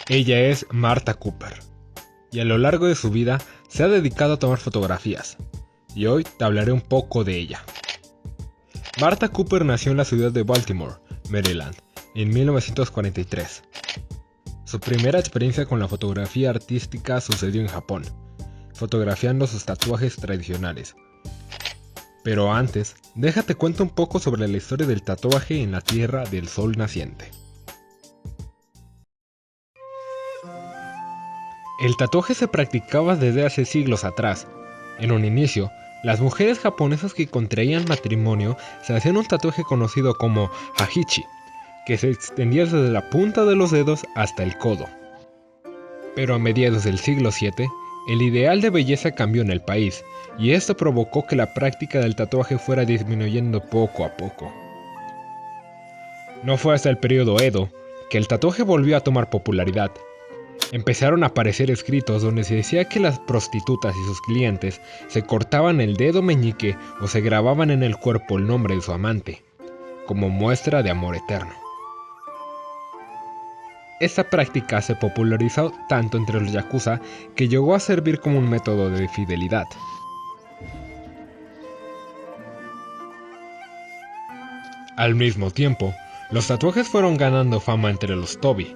Ella es Martha Cooper, y a lo largo de su vida se ha dedicado a tomar fotografías, y hoy te hablaré un poco de ella. Martha Cooper nació en la ciudad de Baltimore, Maryland, en 1943. Su primera experiencia con la fotografía artística sucedió en Japón, fotografiando sus tatuajes tradicionales. Pero antes, déjate cuento un poco sobre la historia del tatuaje en la Tierra del Sol naciente. El tatuaje se practicaba desde hace siglos atrás. En un inicio, las mujeres japonesas que contraían matrimonio se hacían un tatuaje conocido como hajichi, que se extendía desde la punta de los dedos hasta el codo. Pero a mediados del siglo VII, el ideal de belleza cambió en el país, y esto provocó que la práctica del tatuaje fuera disminuyendo poco a poco. No fue hasta el periodo Edo que el tatuaje volvió a tomar popularidad. Empezaron a aparecer escritos donde se decía que las prostitutas y sus clientes se cortaban el dedo meñique o se grababan en el cuerpo el nombre de su amante, como muestra de amor eterno. Esta práctica se popularizó tanto entre los yakuza que llegó a servir como un método de fidelidad. Al mismo tiempo, los tatuajes fueron ganando fama entre los tobi,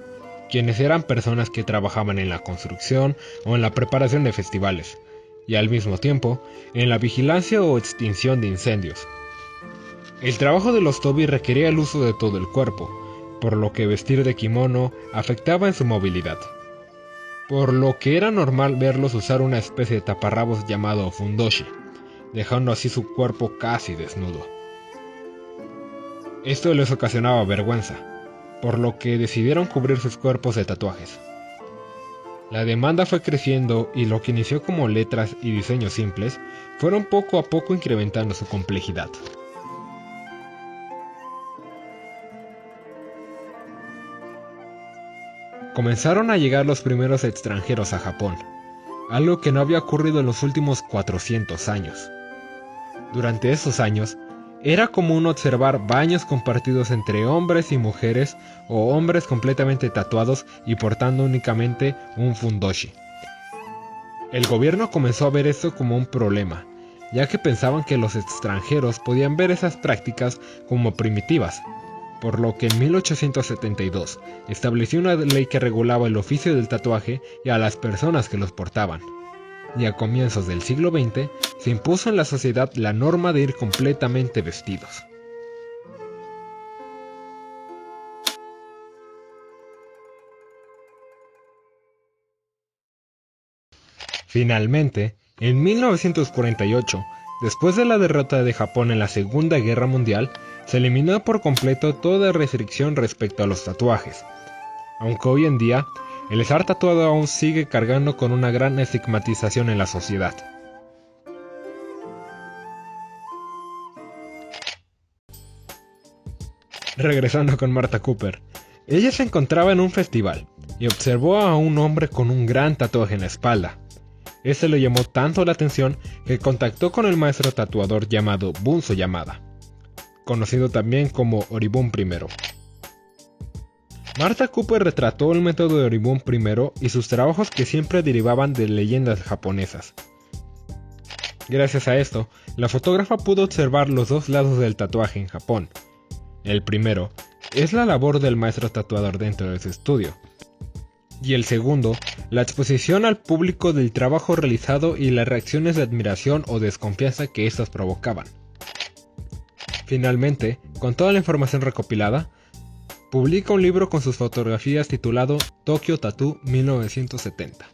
quienes eran personas que trabajaban en la construcción o en la preparación de festivales, y al mismo tiempo en la vigilancia o extinción de incendios. El trabajo de los tobi requería el uso de todo el cuerpo, por lo que vestir de kimono afectaba en su movilidad, por lo que era normal verlos usar una especie de taparrabos llamado fundoshi, dejando así su cuerpo casi desnudo. Esto les ocasionaba vergüenza, por lo que decidieron cubrir sus cuerpos de tatuajes. La demanda fue creciendo y lo que inició como letras y diseños simples fueron poco a poco incrementando su complejidad. Comenzaron a llegar los primeros extranjeros a Japón, algo que no había ocurrido en los últimos 400 años. Durante esos años, era común observar baños compartidos entre hombres y mujeres o hombres completamente tatuados y portando únicamente un fundoshi. El gobierno comenzó a ver esto como un problema, ya que pensaban que los extranjeros podían ver esas prácticas como primitivas, por lo que en 1872 estableció una ley que regulaba el oficio del tatuaje y a las personas que los portaban. Y a comienzos del siglo XX se impuso en la sociedad la norma de ir completamente vestidos. Finalmente, en 1948, después de la derrota de Japón en la Segunda Guerra Mundial, se eliminó por completo toda restricción respecto a los tatuajes, aunque hoy en día el estar tatuado aún sigue cargando con una gran estigmatización en la sociedad. Regresando con Martha Cooper, ella se encontraba en un festival y observó a un hombre con un gran tatuaje en la espalda. Este le llamó tanto la atención que contactó con el maestro tatuador llamado Bunzo Yamada, conocido también como Oribun I. Martha Cooper retrató el método de Oribun I y sus trabajos que siempre derivaban de leyendas japonesas. Gracias a esto, la fotógrafa pudo observar los dos lados del tatuaje en Japón. El primero es la labor del maestro tatuador dentro de su estudio, y el segundo, la exposición al público del trabajo realizado y las reacciones de admiración o desconfianza que éstas provocaban. Finalmente, con toda la información recopilada, publica un libro con sus fotografías titulado Tokyo Tattoo 1970.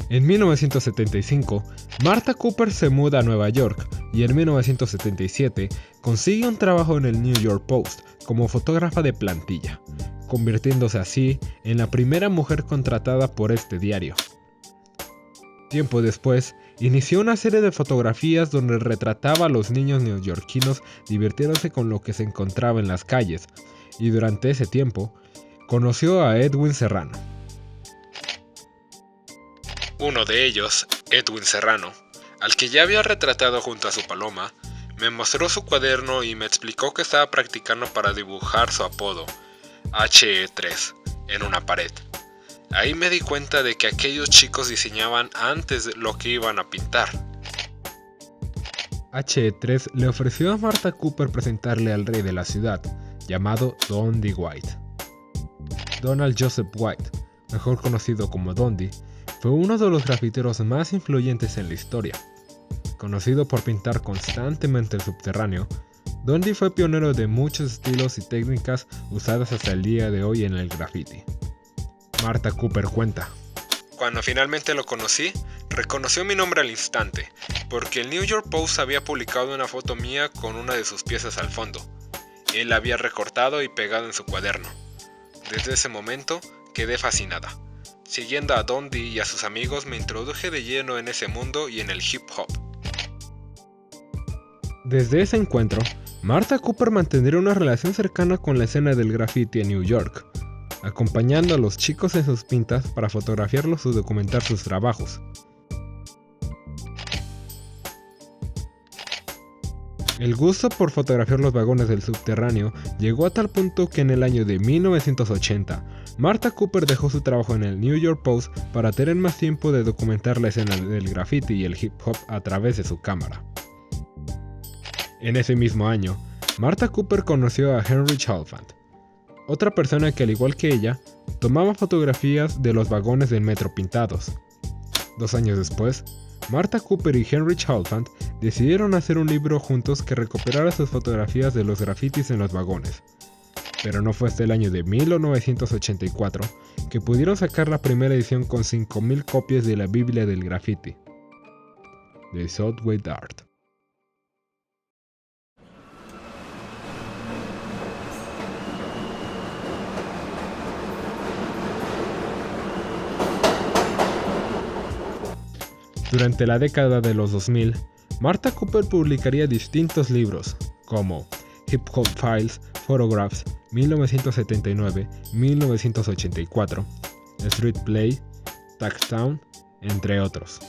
En 1975, Martha Cooper se muda a Nueva York y en 1977 consigue un trabajo en el New York Post como fotógrafa de plantilla, convirtiéndose así en la primera mujer contratada por este diario. Tiempo después, inició una serie de fotografías donde retrataba a los niños neoyorquinos divirtiéndose con lo que se encontraba en las calles, y durante ese tiempo, conoció a Edwin Serrano. Uno de ellos, Edwin Serrano, al que ya había retratado junto a su paloma, Me mostró su cuaderno y me explicó que estaba practicando para dibujar su apodo, HE3, en una pared. Ahí me di cuenta de que aquellos chicos diseñaban antes de lo que iban a pintar. HE3 le ofreció a Martha Cooper presentarle al rey de la ciudad, llamado Dundee White. Donald Joseph White, mejor conocido como Dundee, fue uno de los grafiteros más influyentes en la historia. Conocido por pintar constantemente el subterráneo, Dundee fue pionero de muchos estilos y técnicas usadas hasta el día de hoy en el graffiti. Martha Cooper cuenta: cuando finalmente lo conocí, reconoció mi nombre al instante, porque el New York Post había publicado una foto mía con una de sus piezas al fondo. Él la había recortado y pegado en su cuaderno. Desde ese momento, quedé fascinada. Siguiendo a Dundee y a sus amigos, me introduje de lleno en ese mundo y en el hip hop. Desde ese encuentro, Martha Cooper mantendría una relación cercana con la escena del graffiti en New York, acompañando a los chicos en sus pintas para fotografiarlos o documentar sus trabajos. El gusto por fotografiar los vagones del subterráneo llegó a tal punto que en el año de 1980, Martha Cooper dejó su trabajo en el New York Post para tener más tiempo de documentar la escena del graffiti y el hip hop a través de su cámara. En ese mismo año, Martha Cooper conoció a Henry Chalfant, otra persona que al igual que ella, tomaba fotografías de los vagones del metro pintados. 2 años después, Martha Cooper y Henry Chalfant decidieron hacer un libro juntos que recopilara sus fotografías de los grafitis en los vagones. Pero no fue hasta el año de 1984 que pudieron sacar la primera edición con 5,000 copias de la Biblia del graffiti, The Subway Art. Durante la década de los 2000, Martha Cooper publicaría distintos libros, como Hip Hop Files, Photographs, 1979-1984, Street Play, Taxtown, entre otros.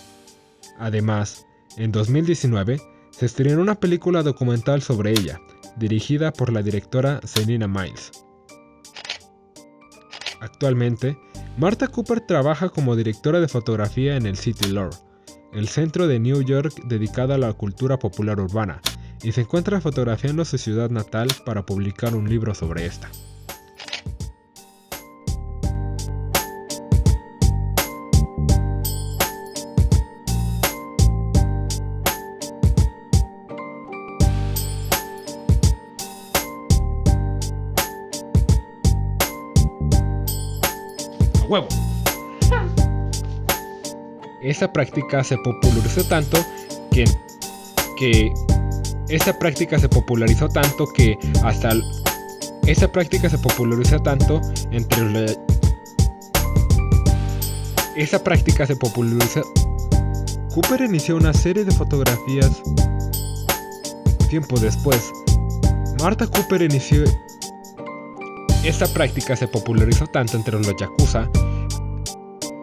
Además, en 2019, se estrenó una película documental sobre ella, dirigida por la directora Selina Miles. Actualmente, Martha Cooper trabaja como directora de fotografía en el City Lore, el centro de New York dedicado a la cultura popular urbana, y se encuentra fotografiando su ciudad natal para publicar un libro sobre esta. ¡A huevo! Esa práctica se popularizó tanto que Cooper inició una serie de fotografías. Tiempo después, Esta práctica se popularizó tanto entre los yakuza